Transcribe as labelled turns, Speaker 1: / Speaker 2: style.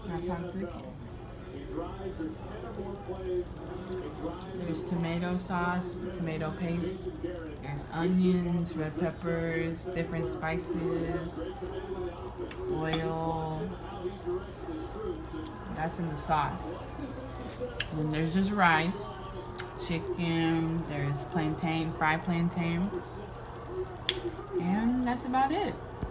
Speaker 1: Halftime 3. There's tomato sauce, tomato paste. There's onions, red peppers, different spices, oil. That's in the sauce. Then there's just rice, chicken, there's plantain, fried plantain. And that's about it.